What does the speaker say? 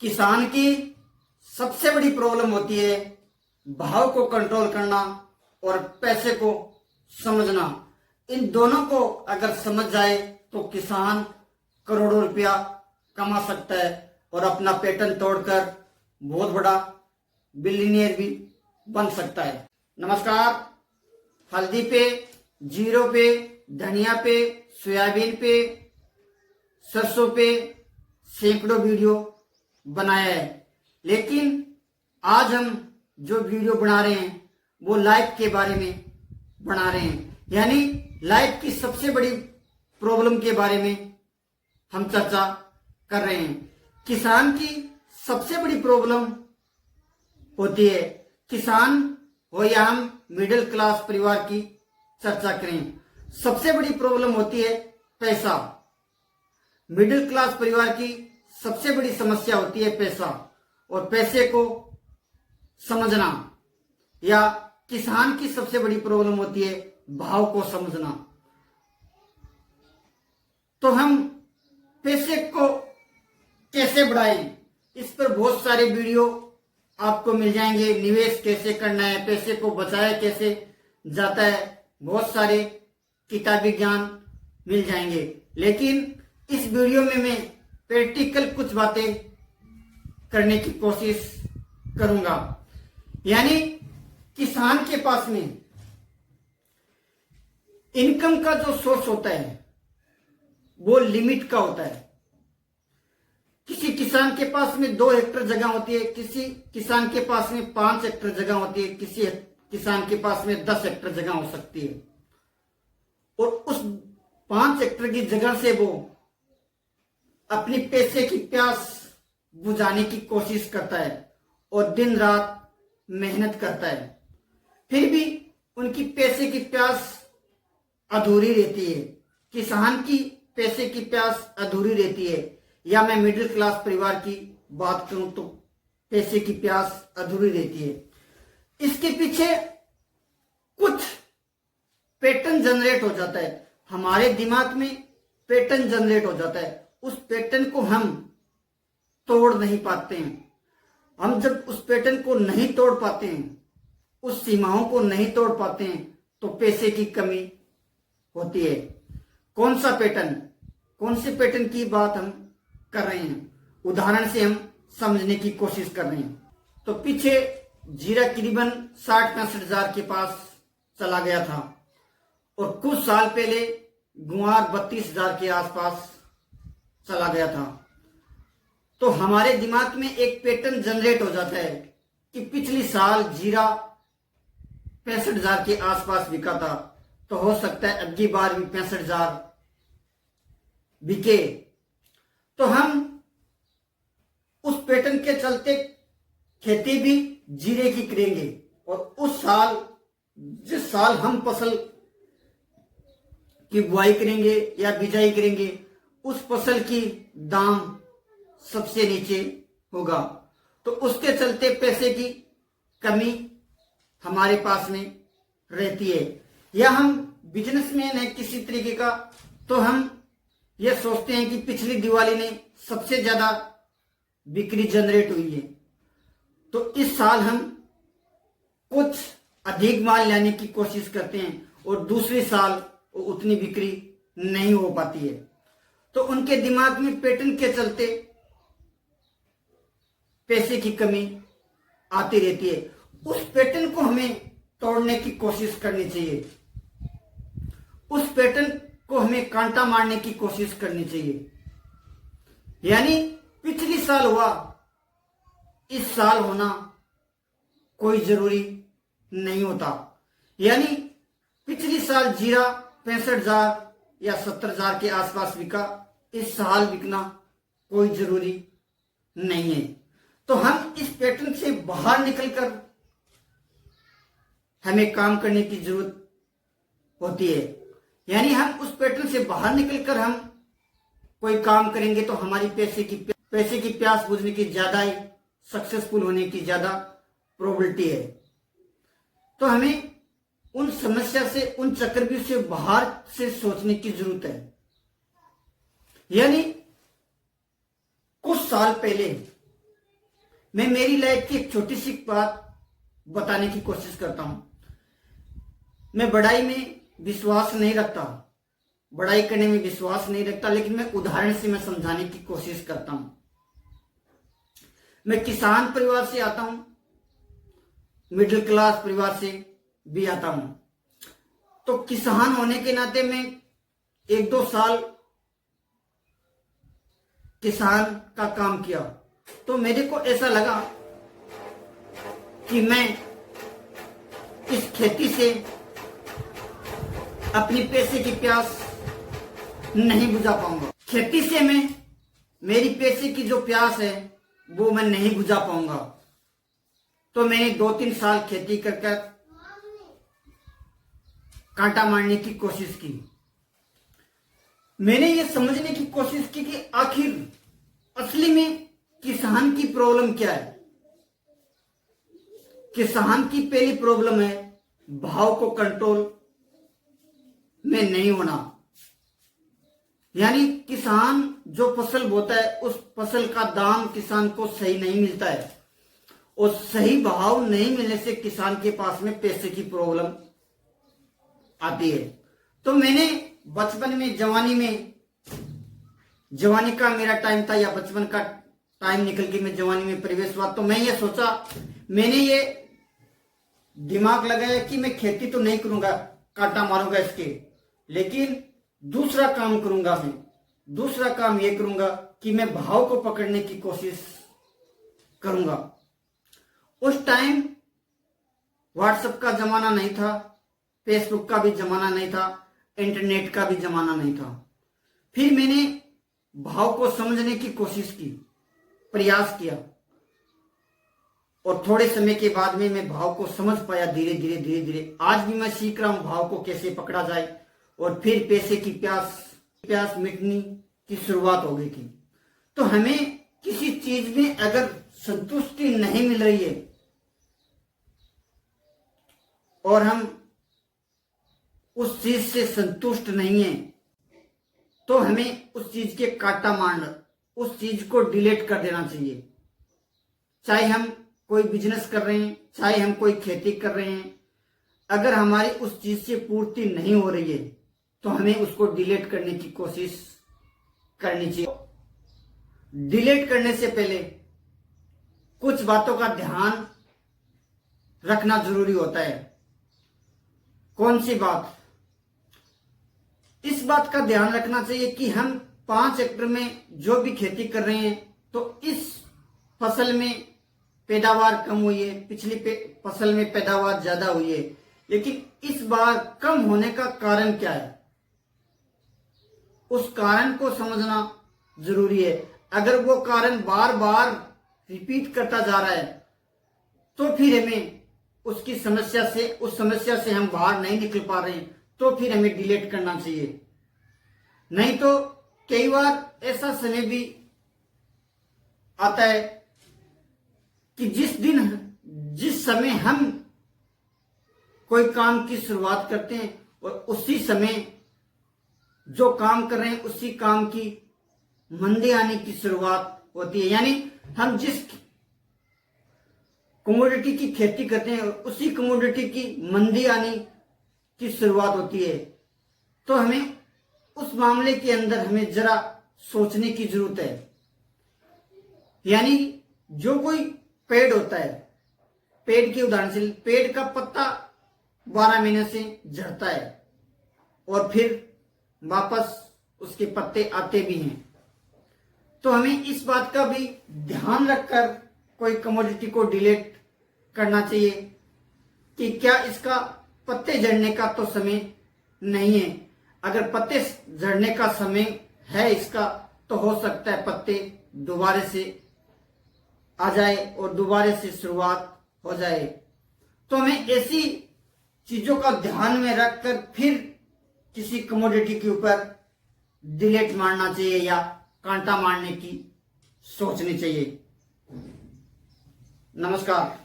किसान की सबसे बड़ी प्रॉब्लम होती है भाव को कंट्रोल करना और पैसे को समझना। इन दोनों को अगर समझ जाए तो किसान करोड़ों रुपया कमा सकता है और अपना पैटर्न तोड़कर बहुत बड़ा बिलियनियर भी बन सकता है। नमस्कार। हल्दी पे, जीरो पे, धनिया पे, सोयाबीन पे, सरसों पे सैकड़ों वीडियो बनाया है, लेकिन आज हम जो वीडियो बना रहे हैं वो लाइफ के बारे में बना रहे हैं, यानी लाइफ की सबसे बड़ी प्रॉब्लम के बारे में हम चर्चा कर रहे हैं। किसान की सबसे बड़ी प्रॉब्लम होती है, किसान हो या हम मिडिल क्लास परिवार की चर्चा करें, सबसे बड़ी प्रॉब्लम होती है पैसा। मिडिल क्लास परिवार की सबसे बड़ी समस्या होती है पैसा और पैसे को समझना, या किसान की सबसे बड़ी प्रॉब्लम होती है भाव को समझना। तो हम पैसे को कैसे बढ़ाएं, इस पर बहुत सारे वीडियो आपको मिल जाएंगे। निवेश कैसे करना है, पैसे को बचाया कैसे जाता है, बहुत सारे किताबी ज्ञान मिल जाएंगे। लेकिन इस वीडियो में मैं प्रैक्टिकल कुछ बातें करने की कोशिश करूंगा। यानी किसान के पास में इनकम का जो सोर्स होता है वो लिमिट का होता है। किसी किसान के पास में 2 हेक्टेयर जगह होती है, किसी किसान के पास में 5 हेक्टेयर जगह होती है, किसी किसान के पास में 10 हेक्टेयर जगह हो सकती है। और उस 5 हेक्टेयर की जगह से वो अपनी पैसे की प्यास बुझाने की कोशिश करता है और दिन रात मेहनत करता है, फिर भी उनकी पैसे की प्यास अधूरी रहती है। किसान की पैसे की प्यास अधूरी रहती है, या मैं मिडिल क्लास परिवार की बात करूं तो पैसे की प्यास अधूरी रहती है। इसके पीछे कुछ पैटर्न जनरेट हो जाता है, हमारे दिमाग में पैटर्न जनरेट हो जाता है। उस पैटर्न को हम तोड़ नहीं पाते हैं। हम जब उस पैटर्न को नहीं तोड़ पाते हैं, उस सीमाओं को नहीं तोड़ पाते हैं, तो पैसे की कमी होती है। कौन सा पैटर्न, कौन से पैटर्न की बात हम कर रहे हैं, उदाहरण से हम समझने की कोशिश कर रहे हैं। तो पीछे जीरा करीबन 60-65 हजार के पास चला गया था और कुछ साल पहले गुआर 32 हजार के आसपास चला गया था। तो हमारे दिमाग में एक पैटर्न जनरेट हो जाता है कि पिछली साल जीरा 65 हजार के आसपास बिका था, तो हो सकता है अगली बार भी 65 हजार बिके। तो हम उस पैटर्न के चलते खेती भी जीरे की करेंगे और उस साल, जिस साल हम फसल की बुआई करेंगे या बिजाई करेंगे, उस फसल की दाम सबसे नीचे होगा। तो उसके चलते पैसे की कमी हमारे पास में रहती है। या हम बिजनेसमैन है किसी तरीके का, तो हम ये सोचते हैं कि पिछली दिवाली ने सबसे ज्यादा बिक्री जनरेट हुई है, तो इस साल हम कुछ अधिक माल लाने की कोशिश करते हैं और दूसरे साल उतनी बिक्री नहीं हो पाती है। तो उनके दिमाग में पैटर्न के चलते पैसे की कमी आती रहती है। उस पैटर्न को हमें तोड़ने की कोशिश करनी चाहिए, उस पैटर्न को हमें कांटा मारने की कोशिश करनी चाहिए। यानी पिछली साल हुआ, इस साल होना कोई जरूरी नहीं होता। यानी पिछली साल जीरा 65 हजार या 70 हजार के आसपास बिका, इस साल बिकना कोई जरूरी नहीं है। तो हम इस पैटर्न से बाहर निकलकर हमें काम करने की जरूरत होती है। यानी हम उस पैटर्न से बाहर निकलकर हम कोई काम करेंगे तो हमारी पैसे की प्यास बुझने की ज्यादा ही, सक्सेसफुल होने की ज्यादा प्रोबेबिलिटी है। तो हमें उन समस्या से, उन चक्रव्यूह से बाहर से सोचने की जरूरत है। यानी कुछ साल पहले मैं मेरी लाइफ की एक छोटी सी बात बताने की कोशिश करता हूं। मैं बड़ाई में विश्वास नहीं रखता, बड़ाई करने में विश्वास नहीं रखता, लेकिन मैं उदाहरण से मैं समझाने की कोशिश करता हूं। मैं किसान परिवार से आता हूं, मिडिल क्लास परिवार से भी आता हूं। तो किसान होने के नाते मैं 1-2 साल किसान का काम किया, तो मेरे को ऐसा लगा कि मैं इस खेती से अपनी पैसे की प्यास नहीं बुझा पाऊंगा। खेती से मैं मेरी पैसे की जो प्यास है वो मैं नहीं बुझा पाऊंगा। तो मैंने 2-3 साल खेती कर कांटा मारने की कोशिश की। मैंने ये समझने की कोशिश की कि आखिर असली में किसान की प्रॉब्लम क्या है। किसान की पहली प्रॉब्लम है भाव को कंट्रोल में नहीं होना। यानी किसान जो फसल बोता है उस फसल का दाम किसान को सही नहीं मिलता है, और सही भाव नहीं मिलने से किसान के पास में पैसे की प्रॉब्लम आती है। तो मैंने बचपन में, जवानी का मेरा टाइम था, या बचपन का टाइम निकल के मैं जवानी में प्रवेश हुआ, तो मैं ये सोचा, मैंने ये दिमाग लगाया कि मैं खेती तो नहीं करूंगा, कांटा मारूंगा इसके, लेकिन दूसरा काम करूंगा। मैं दूसरा काम ये करूंगा कि मैं भाव को पकड़ने की कोशिश करूंगा। उस टाइम व्हाट्सएप का जमाना नहीं था, फेसबुक का भी जमाना नहीं था, इंटरनेट का भी जमाना नहीं था। फिर मैंने भाव को समझने की कोशिश की, प्रयास किया, और थोड़े समय के बाद में मैं भाव को समझ पाया धीरे धीरे। आज भी मैं सीख रहा हूं भाव को कैसे पकड़ा जाए, और फिर पैसे की प्यास मिटने की शुरुआत हो गई थी। तो हमें किसी चीज में अगर संतुष्टि नहीं मिल रही है और हम उस चीज से संतुष्ट नहीं है, तो हमें उस चीज के कांटा मारना, उस चीज को डिलीट कर देना चाहिए। चाहे हम कोई बिजनेस कर रहे हैं, चाहे हम कोई खेती कर रहे हैं, अगर हमारी उस चीज से पूर्ति नहीं हो रही है तो हमें उसको डिलीट करने की कोशिश करनी चाहिए। डिलीट करने से पहले कुछ बातों का ध्यान रखना जरूरी होता है। कौन सी बात? इस बात का ध्यान रखना चाहिए कि हम 5 हेक्टेयर में जो भी खेती कर रहे हैं, तो इस फसल में पैदावार कम हुई है, पिछली फसल में पैदावार ज्यादा हुई है, लेकिन इस बार कम होने का कारण क्या है, उस कारण को समझना जरूरी है। अगर वो कारण बार बार रिपीट करता जा रहा है तो फिर हमें उस समस्या से हम बाहर नहीं निकल पा रहे हैं, तो फिर हमें डिलीट करना चाहिए। नहीं तो कई बार ऐसा समय भी आता है कि जिस समय हम कोई काम की शुरुआत करते हैं और उसी समय जो काम कर रहे हैं उसी काम की मंदी आने की शुरुआत होती है। यानी हम जिस कमोडिटी की खेती करते हैं उसी कमोडिटी की मंदी आने की शुरुआत होती है। तो हमें उस मामले के अंदर हमें जरा सोचने की जरूरत है। यानी जो कोई पेड़ होता है, पेड़ के उदाहरण से, पेड़ का पत्ता 12 महीने से झड़ता है और फिर वापस उसके पत्ते आते भी हैं। तो हमें इस बात का भी ध्यान रखकर कोई कमोडिटी को डिलीट करना चाहिए कि क्या इसका पत्ते झड़ने का तो समय नहीं है। अगर पत्ते झड़ने का समय है इसका, तो हो सकता है पत्ते दोबारा से आ जाए और दोबारा से शुरुआत हो जाए। तो हमें ऐसी चीजों का ध्यान में रखकर फिर किसी कमोडिटी के ऊपर डिलीट मारना चाहिए या कांटा मारने की सोचनी चाहिए। नमस्कार।